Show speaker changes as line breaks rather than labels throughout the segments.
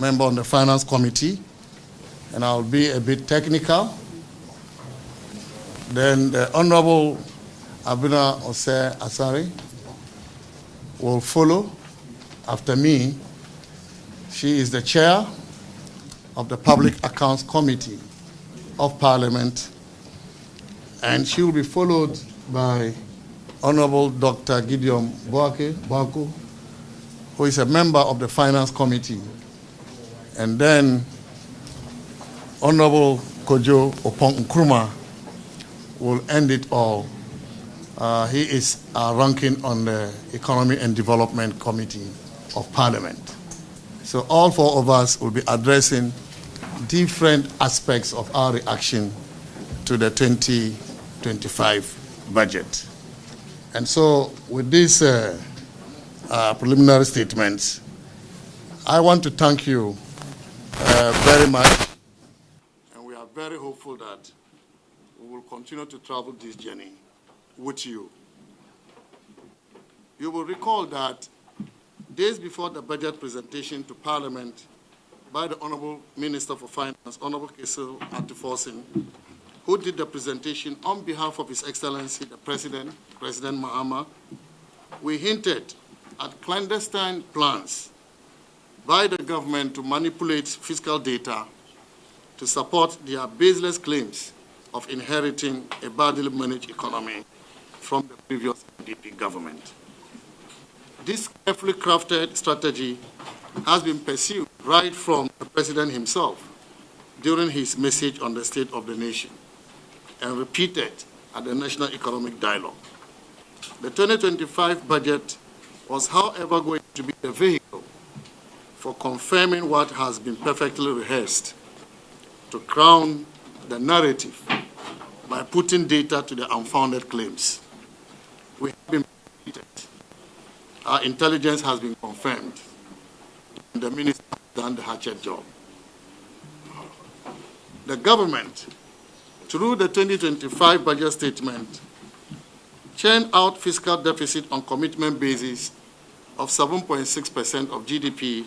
member on the Finance Committee, and I'll be a bit technical. Then the Honorable Abina Ose Asari will follow after me. She is the chair of the Public Accounts Committee of Parliament, and she will be followed by Honorable Dr. Gideon Boako, who is a member of the Finance Committee, and then Honorable Kojo Opong Nkrumah will end it all. He is ranking on the Economy and Development Committee of Parliament. So all four of us will be addressing different aspects of our reaction to the 2025 budget. And so with these preliminary statements, I want to thank you very much, and we are very hopeful that we will continue to travel this journey with you. You will recall that days before the budget presentation to Parliament by the Honorable Minister for Finance, Honorable Ato Forson, who did the presentation on behalf of His Excellency, the President, President Mahama, we hinted at clandestine plans by the government to manipulate fiscal data to support their baseless claims of inheriting a badly managed economy from the previous NDP government. This carefully crafted strategy has been pursued right from the President himself during his message on the State of the Nation and repeated at the National Economic Dialogue. The 2025 budget was, however, going to be a vehicle for confirming what has been perfectly rehearsed, to crown the narrative by putting data to the unfounded claims. We have been repeated. Our intelligence has been confirmed. And the minister has done the hatchet job. The government, through the 2025 budget statement, churned out fiscal deficit on commitment basis of 7.6% of GDP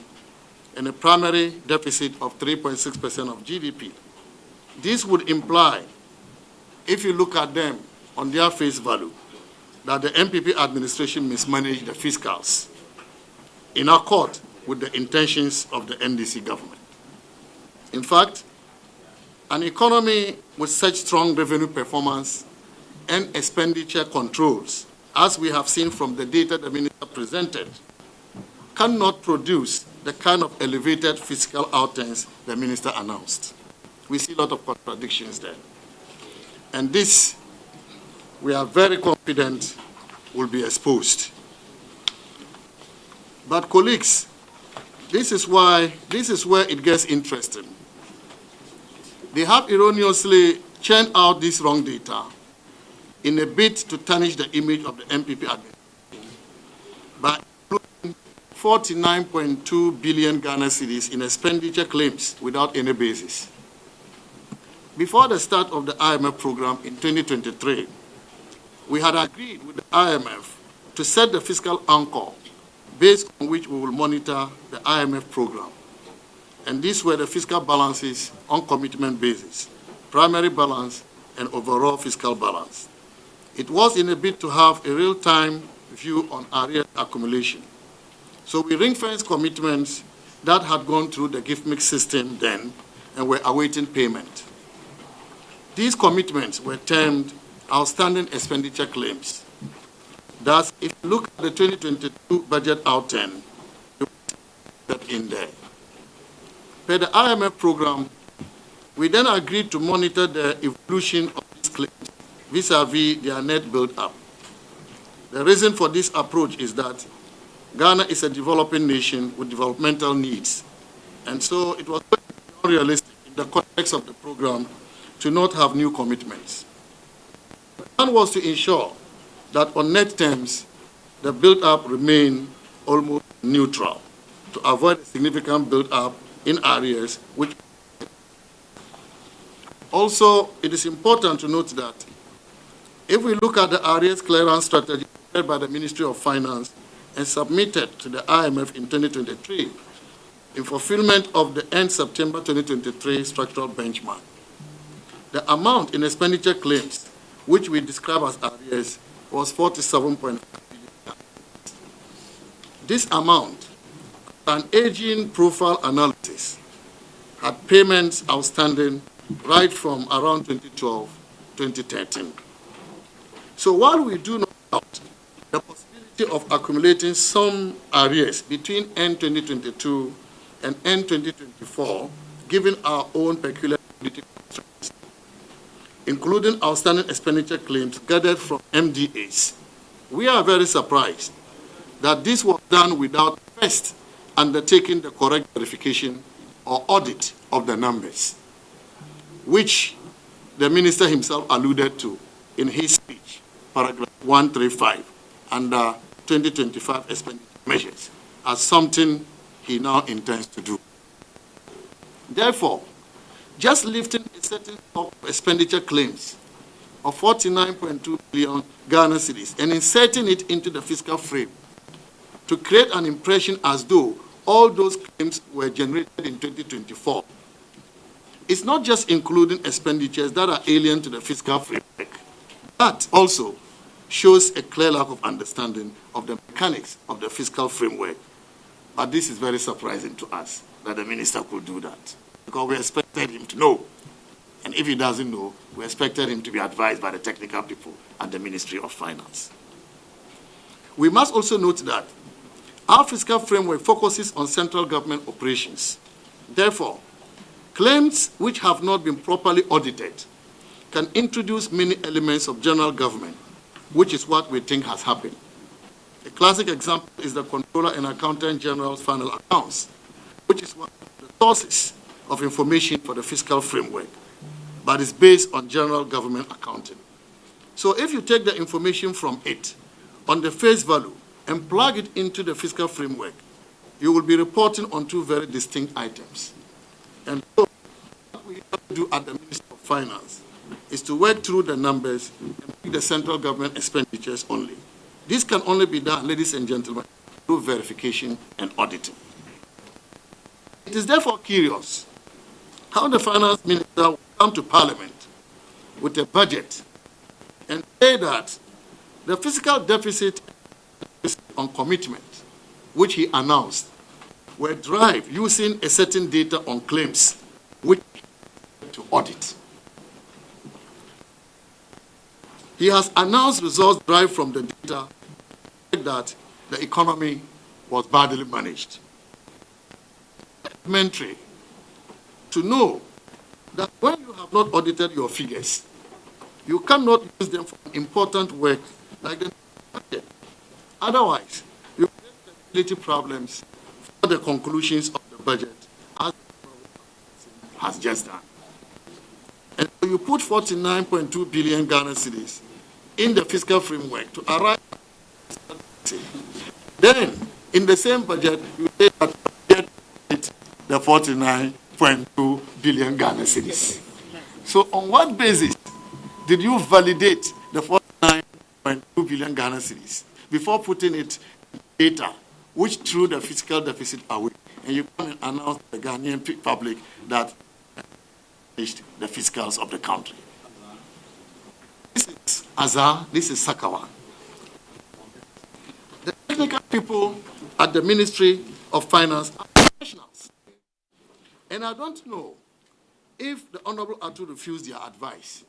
and a primary deficit of 3.6% of GDP. This would imply, if you look at them on their face value, that the MPP administration mismanaged the fiscals in accord with the intentions of the NDC government. In fact, an economy with such strong revenue performance and expenditure controls, as we have seen from the data the minister presented, cannot produce the kind of elevated fiscal outcomes the minister announced. We see a lot of contradictions there. And this, we are very confident, will be exposed. But colleagues, this is where it gets interesting. They have erroneously churned out this wrong data in a bid to tarnish the image of the MPP administration by including 49.2 billion Ghana cedis in expenditure claims without any basis. Before the start of the IMF program in 2023, we had agreed with the IMF to set the fiscal anchor based on which we will monitor the IMF program. And these were the fiscal balances on commitment basis, primary balance, and overall fiscal balance. It was in a bid to have a real-time view on arrears accumulation. So we ring-fenced commitments that had gone through the gift mix system then and were awaiting payment. These commitments were termed outstanding expenditure claims. Thus, if you look at the 2022 budget outturn, you see that in there. Per the IMF program, we then agreed to monitor the evolution of these claims vis-à-vis their net build-up. The reason for this approach is that Ghana is a developing nation with developmental needs, and so it was unrealistic in the context of the program to not have new commitments. The plan was to ensure that on net terms, the build-up remained almost neutral to avoid a significant build-up in arrears, which also it is important to note that if we look at the arrears clearance strategy prepared by the Ministry of Finance and submitted to the IMF in 2023, in fulfillment of the end September 2023 structural benchmark. The amount in expenditure claims, which we describe as arrears, was 47.5 billion. This amount, an aging profile analysis, had payments outstanding right from around 2012, 2013. So while we do not doubt the possibility of accumulating some arrears between end 2022 and end 2024, given our own peculiar liquidity constraints, including outstanding expenditure claims gathered from MDAs, we are very surprised that this was done without first undertaking the correct verification or audit of the numbers, which the minister himself alluded to in his speech, paragraph 135, under 2025 expenditure measures, as something he now intends to do. Therefore, just lifting a certain stock of expenditure claims of 49.2 billion Ghana cedis and inserting it into the fiscal frame to create an impression as though all those claims were generated in 2024. It's not just including expenditures that are alien to the fiscal framework. That also shows a clear lack of understanding of the mechanics of the fiscal framework. But this is very surprising to us that the minister could do that, because we expected him to know. And if he doesn't know, we expected him to be advised by the technical people at the Ministry of Finance. We must also note that our fiscal framework focuses on central government operations. Therefore, claims which have not been properly audited can introduce many elements of general government, which is what we think has happened. A classic example is the Controller and Accountant General's final accounts, which is one of the sources of information for the fiscal framework, but is based on general government accounting. So if you take the information from it on the face value and plug it into the fiscal framework, you will be reporting on two very distinct items. And so what we have to do at the Ministry of Finance is to work through the numbers and pick the central government expenditures only. This can only be done, ladies and gentlemen, through verification and auditing. It is therefore curious how the finance minister will come to Parliament with a budget and say that the fiscal deficit on commitment, which he announced, were derived using a certain data on claims, which to audit. He has announced results derived from the data that the economy was badly managed. It's elementary to know that when you have not audited your figures, you cannot use them for important work like the budget. Otherwise, you create stability problems for the conclusions of the budget, as the has just done. And so you put 49.2 billion Ghana cedis in the fiscal framework to arrive at then in the same budget you say that get the 49.2 billion Ghana cedis. So on what basis did you validate the 49.2 billion Ghana cedis before putting it in data which threw the fiscal deficit away, and you come and announce to the Ghanaian public that the fiscals of the country? This is Azar, this is Sakawa. The technical people at the Ministry of Finance are professionals. And I don't know if the Honorable Ato refused their advice.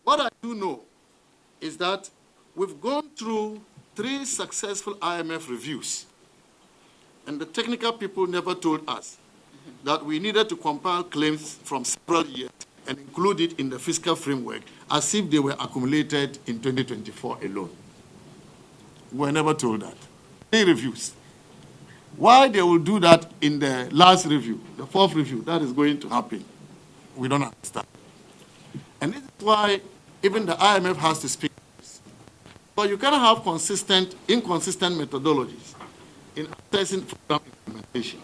What I do know is that we've gone through 3 successful IMF reviews, and the technical people never told us that we needed to compile claims from several years and include it in the fiscal framework as if they were accumulated in 2024 alone. We were never told that. 3 reviews. Why they will do that in the last review, the 4th review, that is going to happen, we don't understand. And this is why even the IMF has to speak. But you cannot have inconsistent methodologies in assessing program implementation.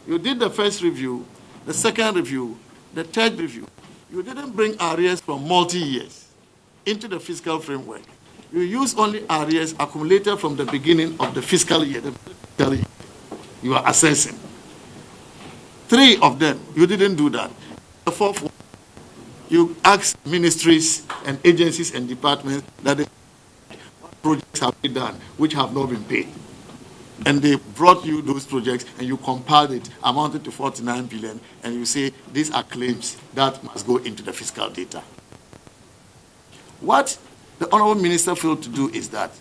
You did the first review, the second review, the third review. You didn't bring arrears from multi-years into the fiscal framework. You use only arrears accumulated from the beginning of the fiscal year. you are assessing. 3 of them, you didn't do that. The 4th one, you asked ministries and agencies and departments that what projects have been done which have not been paid. And they brought you those projects and you compiled it, amounted to 49 billion, and you say these are claims that must go into the fiscal data. What the Honorable Minister failed to do is that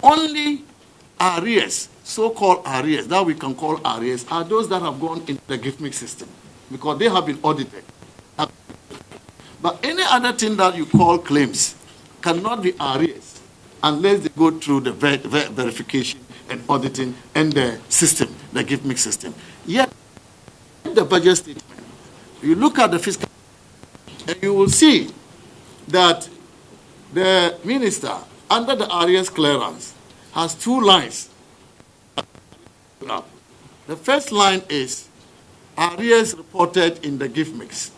only arrears, so-called arrears, that we can call arrears, are those that have gone into the gift mix system because they have been audited. But any other thing that you call claims cannot be arrears unless they go through the verification and auditing and the system, the gift mix system. Yet, in the budget statement, you look at the fiscal and you will see that the minister, under the arrears clearance, has 2 lines. The first line is arrears reported in the gift mix.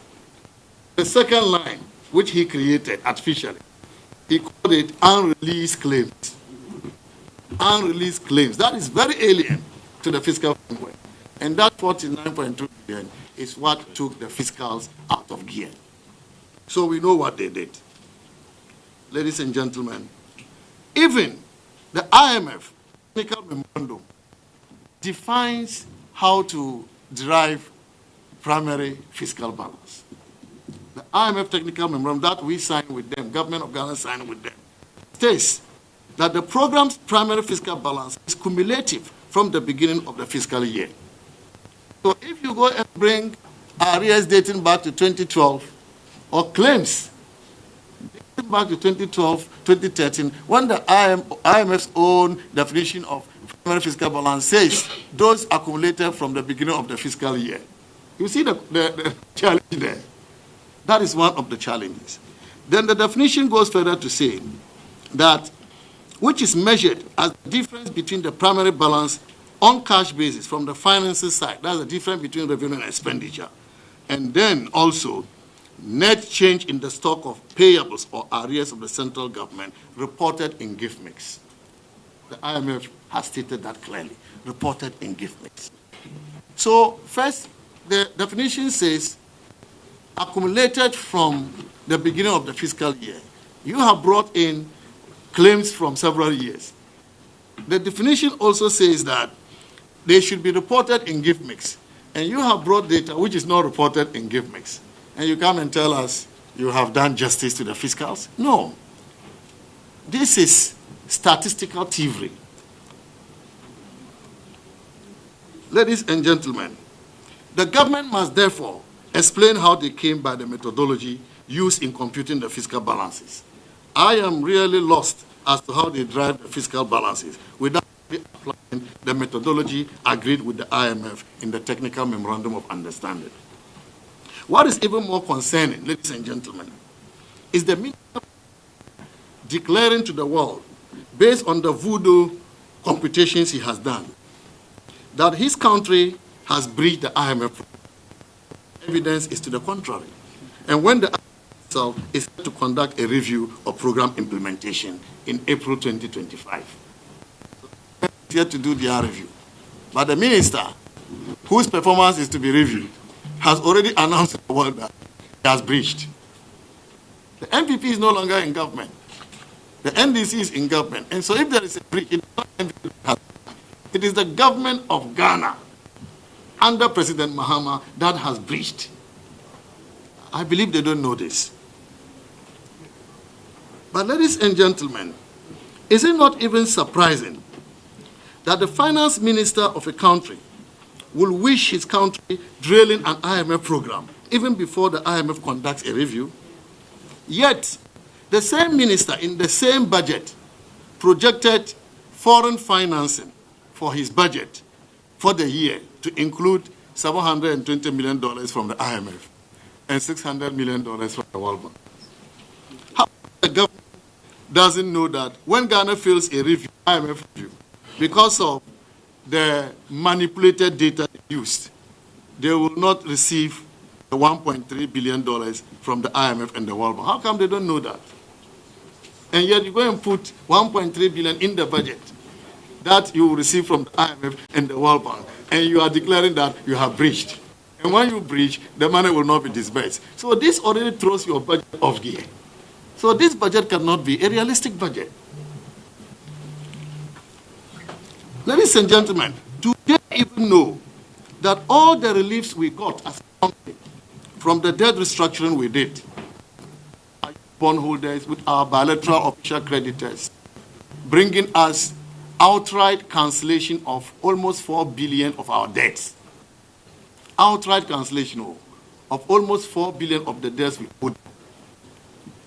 The second line, which he created artificially, he called it unreleased claims. Unreleased claims. That is very alien to the fiscal framework. And that 49.2 billion is what took the fiscals out of gear. So we know what they did. Ladies and gentlemen, even the IMF technical memorandum defines how to derive primary fiscal balance. The IMF technical memorandum that we signed with them, government of Ghana signed with them, states that the program's primary fiscal balance is cumulative from the beginning of the fiscal year. So if you go and bring arrears dating back to 2012 or claims dating back to 2012, 2013, when the IMF's own definition of primary fiscal balance says those accumulated from the beginning of the fiscal year, you see the challenge there. That is one of the challenges. Then the definition goes further to say that which is measured as the difference between the primary balance on cash basis from the finances side, that's the difference between revenue and expenditure, and then also net change in the stock of payables or arrears of the central government reported in gift mix. The IMF has stated that clearly, reported in gift mix. So first, the definition says accumulated from the beginning of the fiscal year. You have brought in claims from several years. The definition also says that they should be reported in gift mix. And you have brought data which is not reported in gift mix. And you come and tell us you have done justice to the fiscals? No. This is statistical thievery. Ladies and gentlemen, the government must therefore explain how they came by the methodology used in computing the fiscal balances. I am really lost as to how they drive the fiscal balances without applying the methodology agreed with the IMF in the technical memorandum of understanding. What is even more concerning, ladies and gentlemen, is the minister declaring to the world, based on the voodoo computations he has done, that his country has breached the IMF. Evidence is to the contrary. And when the IMF itself is set to conduct a review of program implementation in April 2025. So it's yet to do their review. But the minister, whose performance is to be reviewed, has already announced to the world that he has breached. The MPP is no longer in government. The NDC is in government. And so if there is a breach, it is the government of Ghana under President Mahama that has breached. I believe they don't know this. But ladies and gentlemen, is it not even surprising that the finance minister of a country will wish his country drilling an IMF program even before the IMF conducts a review? Yet, the same minister in the same budget projected foreign financing for his budget for the year to include $720 million from the IMF and $600 million from the World Bank. How the government doesn't know that when Ghana fails a review, IMF review, because of the manipulated data used, they will not receive the $1.3 billion from the IMF and the World Bank. How come they don't know that? And yet you go and put $1.3 billion in the budget that you will receive from the IMF and the World Bank, and you are declaring that you have breached. And when you breach, the money will not be disbursed. So this already throws your budget off gear. So this budget cannot be a realistic budget. Ladies and gentlemen, do they even know that all the reliefs we got as a country from the debt restructuring we did, our bondholders with our bilateral official creditors, bringing us outright cancellation of almost 4 billion of our debts. Outright cancellation of almost 4 billion of the debts we owed.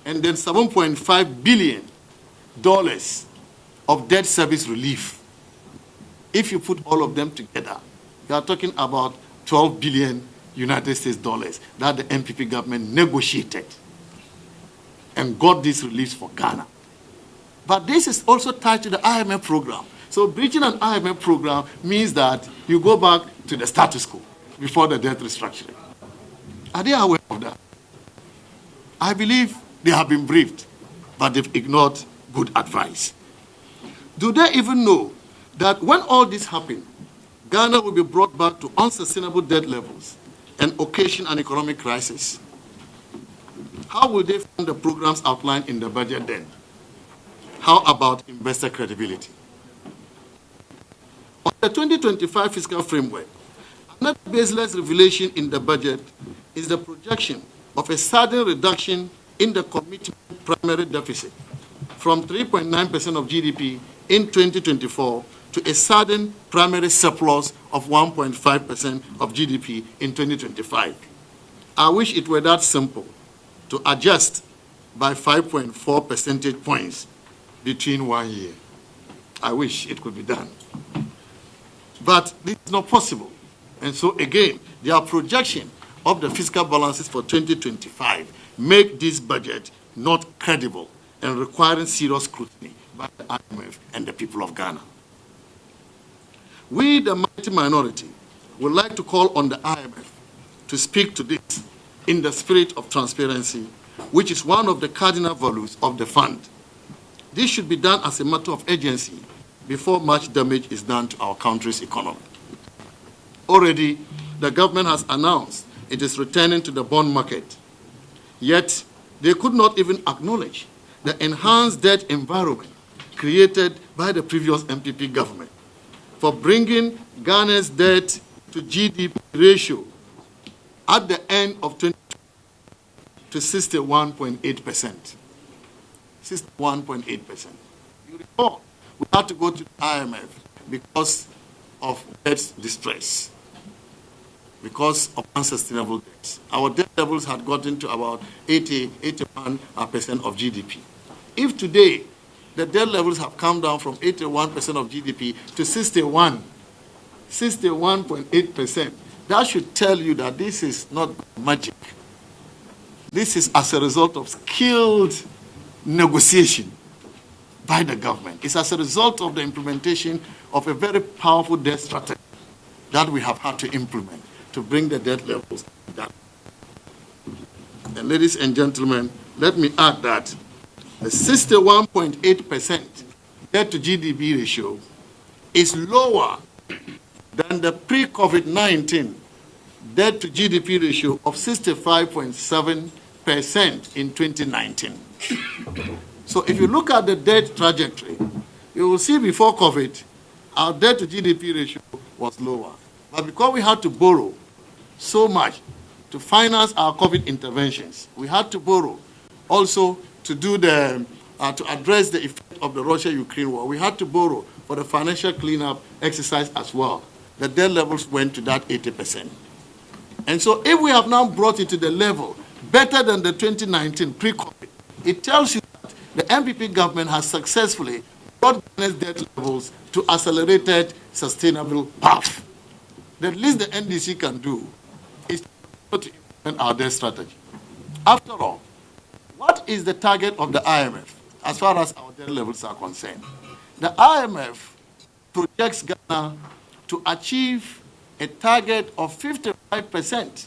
And then $7.5 billion of debt service relief. If you put all of them together, you are talking about 12 billion United States dollars that the MPP government negotiated and got these reliefs for Ghana. But this is also tied to the IMF program. So breaching an IMF program means that you go back to the status quo before the debt restructuring. Are they aware of that? I believe they have been briefed, but they've ignored good advice. Do they even know that when all this happened, Ghana will be brought back to unsustainable debt levels and occasion an economic crisis? How will they fund the programs outlined in the budget then? How about investor credibility? On the 2025 fiscal framework, another baseless revelation in the budget is the projection of a sudden reduction in the commitment primary deficit from 3.9% of GDP in 2024 to a sudden primary surplus of 1.5% of GDP in 2025. I wish it were that simple to adjust by 5.4 percentage points between 1 year. I wish it could be done. But this is not possible. And so again, their projection of the fiscal balances for 2025 make this budget not credible and requiring serious scrutiny by the IMF and the people of Ghana. We, the mighty minority, would like to call on the IMF to speak to this in the spirit of transparency, which is one of the cardinal values of the fund. This should be done as a matter of urgency before much damage is done to our country's economy. Already, the government has announced it is returning to the bond market, yet they could not even acknowledge the enhanced debt environment created by the previous MPP government for bringing Ghana's debt to GDP ratio at the end of 2020 to 61.8%. 61.8%. You recall, we had to go to the IMF because of debt distress, because of unsustainable debts. Our debt levels had gotten to about 81% of GDP. If today the debt levels have come down from 81% of GDP to 61.8%, that should tell you that this is not magic. This is as a result of skilled negotiation by the government. It's as a result of the implementation of a very powerful debt strategy that we have had to implement to bring the debt levels down. And ladies and gentlemen, let me add that the 61.8% debt to GDP ratio is lower than the pre-COVID-19 debt to GDP ratio of 65.7% in 2019. So if you look at the debt trajectory, you will see before COVID, our debt to GDP ratio was lower. But because we had to borrow so much to finance our COVID interventions, we had to borrow also to do to address the effect of the Russia-Ukraine war. We had to borrow for the financial cleanup exercise as well. The debt levels went to that 80%. And so if we have now brought it to the level better than the 2019 pre-COVID, it tells you that the MPP government has successfully brought Ghana's debt levels to accelerated, sustainable path. The least the NDC can do is to implement our debt strategy. After all, what is the target of the IMF as far as our debt levels are concerned? The IMF projects Ghana to achieve a target of 55%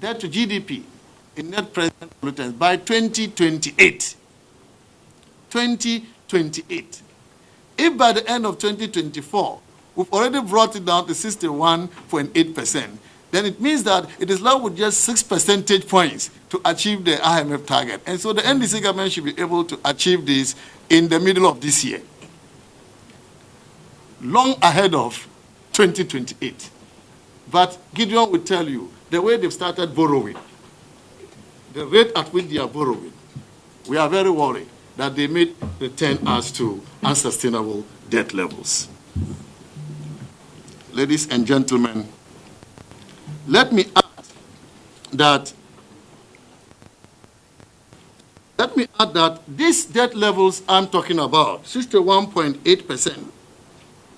debt to GDP in net present pollutants by 2028. 2028. If by the end of 2024, we've already brought it down to 61.8%, then it means that it is left with just 6 percentage points to achieve the IMF target. And so the NDC government should be able to achieve this in the middle of this year, long ahead of 2028. But Gideon will tell you, the way they've started borrowing, the rate at which they are borrowing, we are very worried that they may return us to unsustainable debt levels. Ladies and gentlemen, let me add that these debt levels I'm talking about, 61.8%,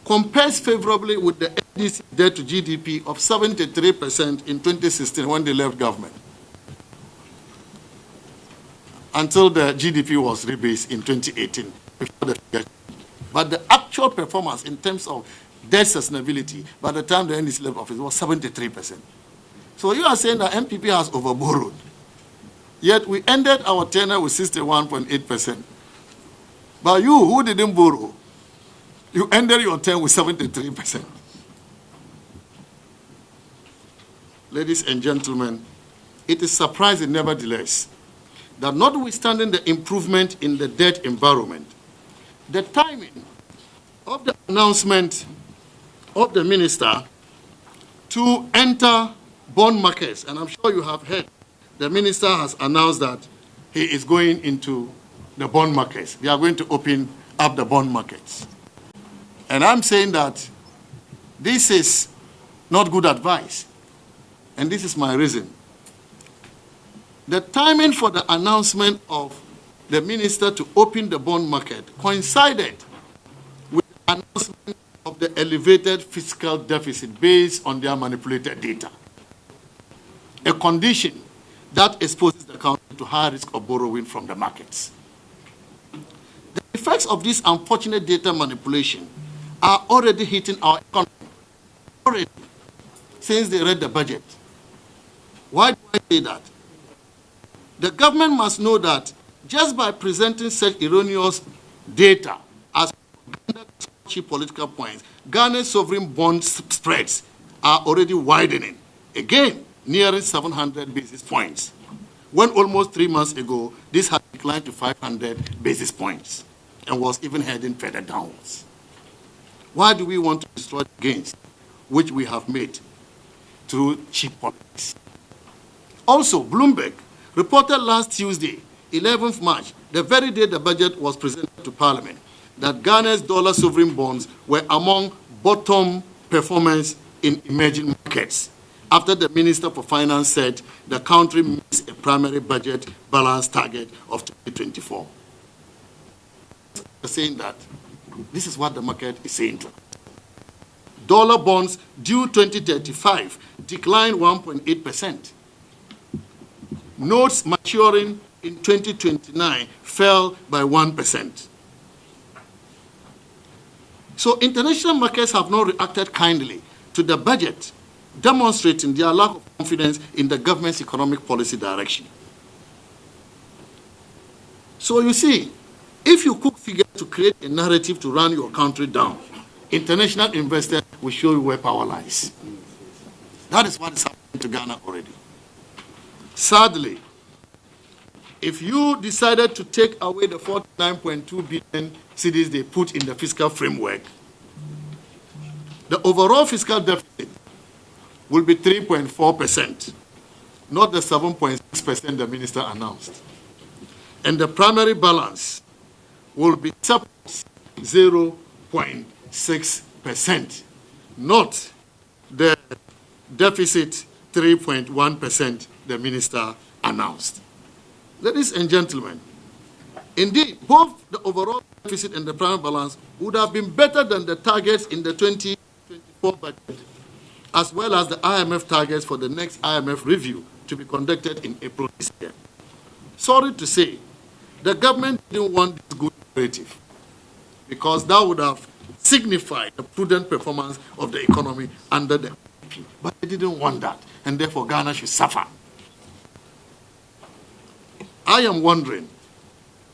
compares favorably with the NDC debt to GDP of 73% in 2016 when they left government, until the GDP was rebased in 2018. But the actual performance in terms of debt sustainability by the time the NDC left office was 73%. So you are saying that MPP has overborrowed, yet we ended our tenure with 61.8%. But you, who didn't borrow, you ended your term with 73%. Ladies and gentlemen, it is surprising, nevertheless, that notwithstanding the improvement in the debt environment, the timing of the announcement of the minister to enter bond markets, and I'm sure you have heard, the minister has announced that he is going into the bond markets. They are going to open up the bond markets. And I'm saying that this is not good advice. And this is my reason. The timing for the announcement of the minister to open the bond market coincided with the announcement of the elevated fiscal deficit based on their manipulated data, a condition that exposes the country to high risk of borrowing from the markets. The effects of this unfortunate data manipulation are already hitting our economy, already, since they read the budget. Why do I say that? The government must know that just by presenting such erroneous data as cheap political points, Ghana's sovereign bond spreads are already widening, again, nearing 700 basis points, when almost 3 months ago, this had declined to 500 basis points and was even heading further downwards. Why do we want to destroy the gains which we have made through cheap politics? Also, Bloomberg reported last Tuesday, 11th March, the very day the budget was presented to Parliament, that Ghana's dollar sovereign bonds were among bottom performers in emerging markets, after the Minister for Finance said the country meets a primary budget balance target of 2024. Saying that, this is what the market is saying to us. Dollar bonds due 2035 declined 1.8%. Notes maturing in 2029 fell by 1%. So international markets have not reacted kindly to the budget, demonstrating their lack of confidence in the government's economic policy direction. So you see, if you cook figures to create a narrative to run your country down, international investors will show you where power lies. That is what is happening to Ghana already. Sadly, if you decided to take away the 49.2 billion cedis they put in the fiscal framework, the overall fiscal deficit will be 3.4%, not the 7.6% the minister announced. And the primary balance will be 0.6%, not the deficit 3.1% the minister announced. Ladies and gentlemen, indeed, both the overall deficit and the primary balance would have been better than the targets in the 2024 budget, as well as the IMF targets for the next IMF review to be conducted in April this year. Sorry to say, the government didn't want this good narrative, because that would have signified the prudent performance of the economy under the NPP. But they didn't want that, and therefore Ghana should suffer. I am wondering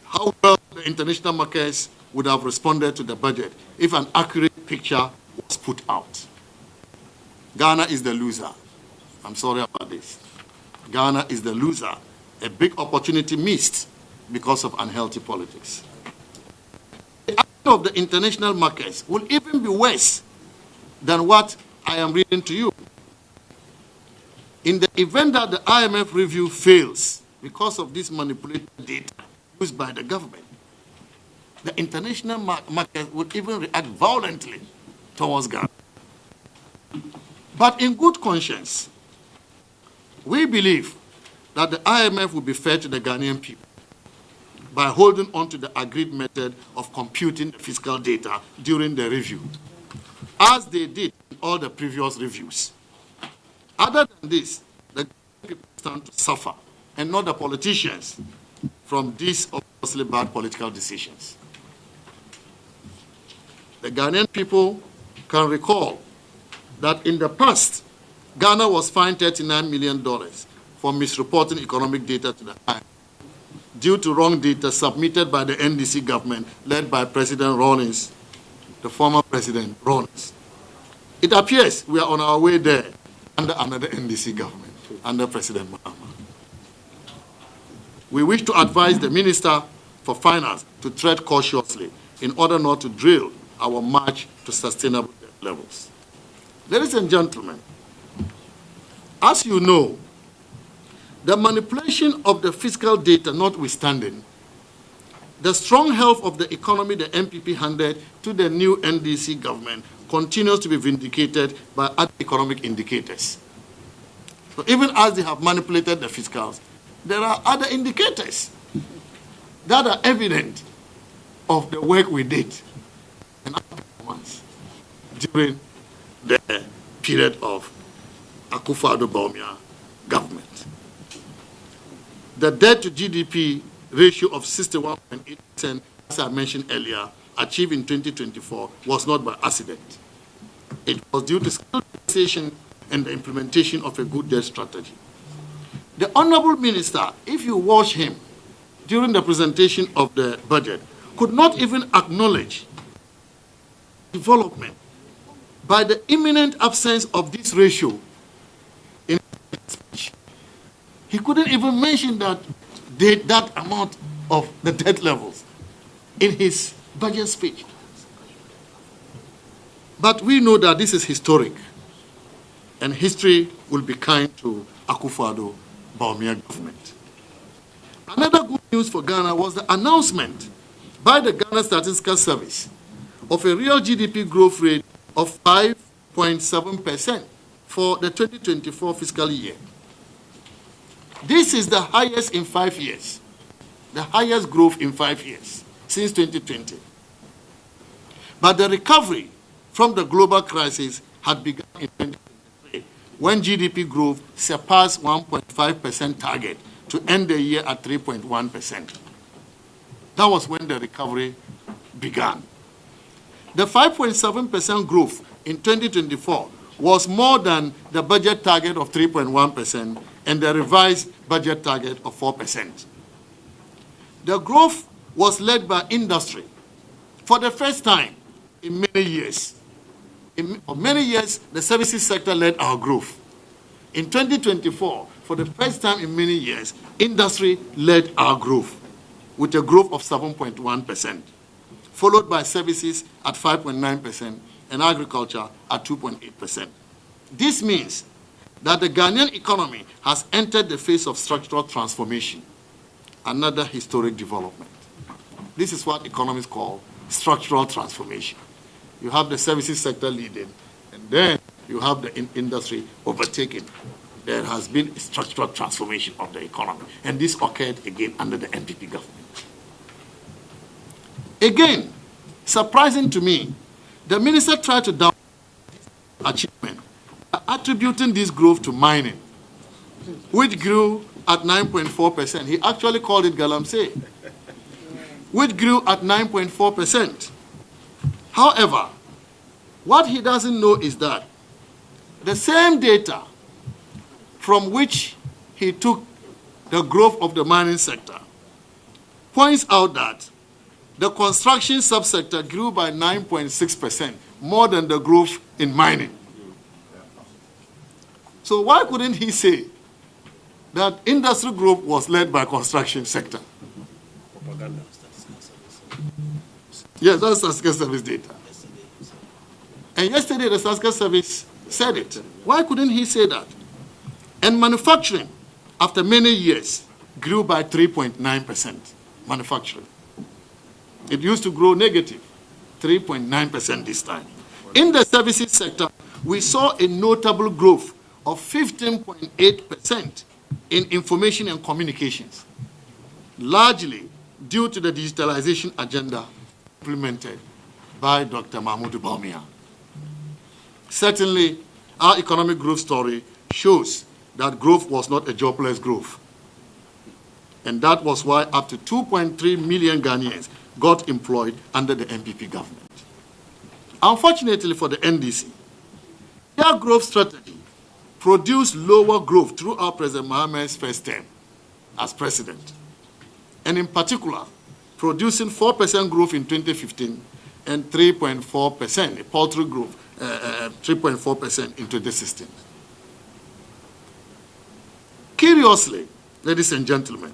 how well the international markets would have responded to the budget if an accurate picture was put out. Ghana is the loser. I'm sorry about this. Ghana is the loser. A big opportunity missed because of unhealthy politics. The action of the international markets will even be worse than what I am reading to you. In the event that the IMF review fails because of this manipulated data used by the government, the international market would even react violently towards Ghana. But in good conscience, we believe that the IMF will be fair to the Ghanaian people by holding on to the agreed method of computing the fiscal data during the review, as they did in all the previous reviews. Other than this, the Ghanaian people stand to suffer, and not the politicians, from these obviously bad political decisions. The Ghanaian people can recall that in the past, Ghana was fined $39 million for misreporting economic data to the IMF due to wrong data submitted by the NDC government led by President Rawlings, the former President Rawlings. It appears we are on our way there under another NDC government, under President Mahama. We wish to advise the Minister for Finance to tread cautiously in order not to derail our march to sustainable debt levels. Ladies and gentlemen, as you know, the manipulation of the fiscal data notwithstanding, the strong health of the economy the MPP handed to the new NDC government continues to be vindicated by other economic indicators. So even as they have manipulated the fiscals, there are other indicators that are evident of the work we did and our performance during the period of Akufo-Addo government. The debt to GDP ratio of 61.8%, as I mentioned earlier, achieved in 2024 was not by accident. It was due to stabilization and the implementation of a good debt strategy. The Honorable Minister, if you watch him during the presentation of the budget, could not even acknowledge development by the imminent absence of this ratio in his speech. He couldn't even mention that amount of the debt levels in his budget speech. But we know that this is historic, and history will be kind to Akufo-Addo government. Another good news for Ghana was the announcement by the Ghana Statistical Service of a real GDP growth rate of 5.7% for the 2024 fiscal year. This is the highest in 5 years, the highest growth in 5 years since 2020. But the recovery from the global crisis had begun in 2023, when GDP growth surpassed 1.5% target to end the year at 3.1%. That was when the recovery began. The 5.7% growth in 2024 was more than the budget target of 3.1% and the revised budget target of 4%. The growth was led by industry for the first time in many years. For many years, the services sector led our growth. In 2024, for the first time in many years, industry led our growth with a growth of 7.1%, followed by services at 5.9% and agriculture at 2.8%. This means that the Ghanaian economy has entered the phase of structural transformation, another historic development. This is what economists call structural transformation. You have the services sector leading, and then you have the industry overtaking. There has been a structural transformation of the economy, and this occurred again under the NPP government. Again, surprising to me, the minister tried to down achievement by attributing this growth to mining, which grew at 9.4%. He actually called it Galamsey, which grew at 9.4%. However, what he doesn't know is that the same data from which he took the growth of the mining sector points out that the construction subsector grew by 9.6%, more than the growth in mining. So why couldn't he say that industry growth was led by construction sector?
Propaganda.
Yes, that's Statistical Service data. And yesterday the Statistical Service said it. Why couldn't he say that? And manufacturing, after many years, grew by 3.9%. Manufacturing. It used to grow negative, 3.9% this time. In the services sector, we saw a notable growth of 15.8% in information and communications, largely due to the digitalization agenda implemented by Dr. Mahmoud Bawumia. Certainly, our economic growth story shows that growth was not a jobless growth. And that was why up to 2.3 million Ghanaians got employed under the MPP government. Unfortunately for the NDC, their growth strategy produced lower growth throughout President Mohammed's first term as president, and in particular, producing 4% growth in 2015 and 3.4%, a paltry growth, 3.4% in 2016. Curiously, ladies and gentlemen,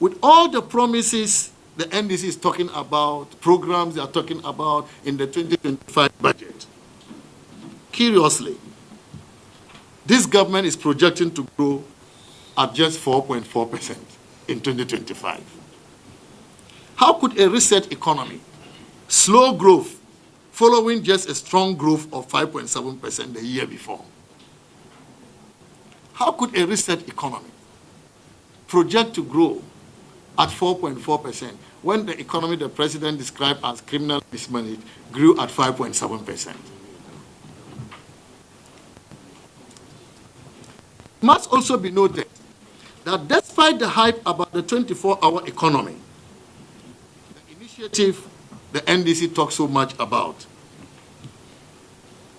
with all the promises the NDC is talking about, programs they are talking about in the 2025 budget, curiously, this government is projecting to grow at just 4.4% in 2025. How could a reset economy, slow growth, following just a strong growth of 5.7% the year before? How could a reset economy project to grow at 4.4% when the economy the president described as criminal mismanaged grew at 5.7%? It must also be noted that despite the hype about the 24-hour economy, the initiative the NDC talks so much about,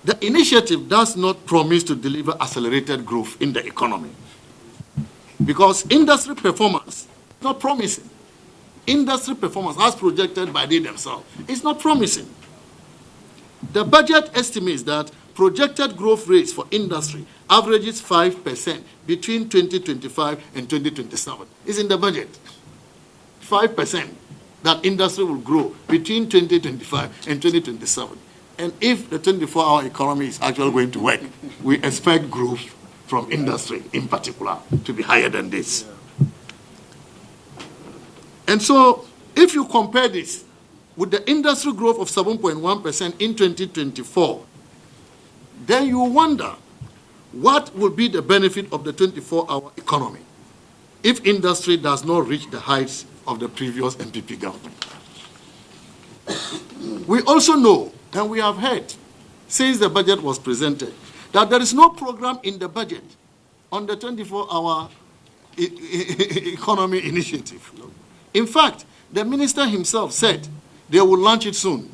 the initiative does not promise to deliver accelerated growth in the economy, because industry performance is not promising. Industry performance, as projected by they themselves, is not promising. The budget estimates that projected growth rates for industry averages 5% between 2025 and 2027. It's in the budget. 5% that industry will grow between 2025 and 2027. And if the 24-hour economy is actually going to work, we expect growth from industry in particular to be higher than this. And so, if you compare this with the industry growth of 7.1% in 2024, then you wonder what will be the benefit of the 24-hour economy if industry does not reach the heights of the previous MPP government. We also know, and we have heard since the budget was presented, that there is no program in the budget on the 24-hour economy initiative. In fact, the minister himself said they will launch it soon.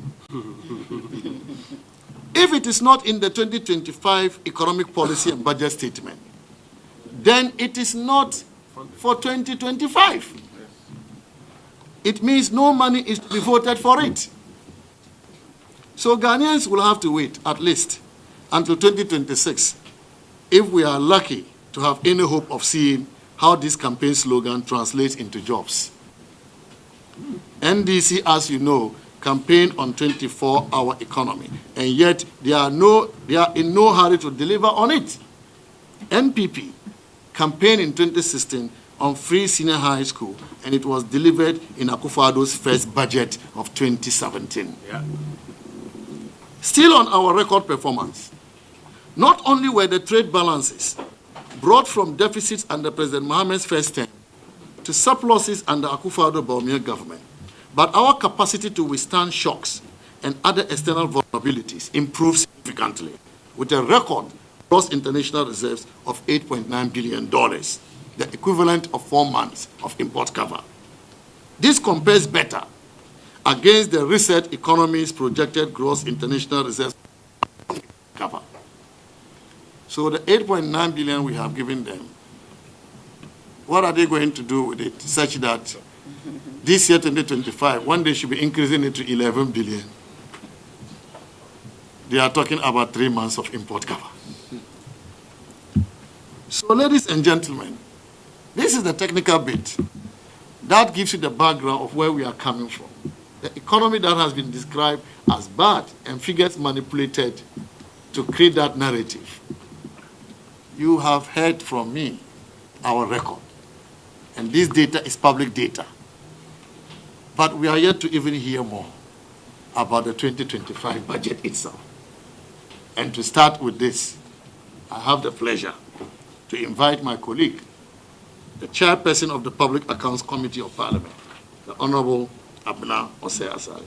If it is not in the 2025 economic policy and budget statement, then it is not for 2025. It means no money is to be voted for it. So Ghanaians will have to wait at least until 2026 if we are lucky to have any hope of seeing how this campaign slogan translates into jobs. NDC, as you know, campaign on 24-hour economy, and yet they are in no hurry to deliver on it. NPP campaigned in 2016 on free senior high school, and it was delivered in Akufo-Addo's first budget of 2017. Yeah. Still on our record performance, not only were the trade balances brought from deficits under President Mohammed's first term to surpluses under Akufo-Addo Bawumia government, but our capacity to withstand shocks and other external vulnerabilities improved significantly, with a record gross international reserves of $8.9 billion, the equivalent of 4 months of import cover. This compares better against the reset economy's projected gross international reserves cover. So the 8.9 billion we have given them, what are they going to do with it such that This year, 2025, one day should be increasing it to 11 billion. They are talking about 3 months of import cover. So, ladies and gentlemen, this is the technical bit. That gives you the background of where we are coming from. The economy that has been described as bad and figures manipulated to create that narrative. You have heard from me our record. And this data is public data. But we are yet to even hear more about the 2025 budget itself. And to start with this, I have the pleasure to invite my colleague, the chairperson of the Public Accounts Committee of Parliament, the Honorable Abna Osei Asare.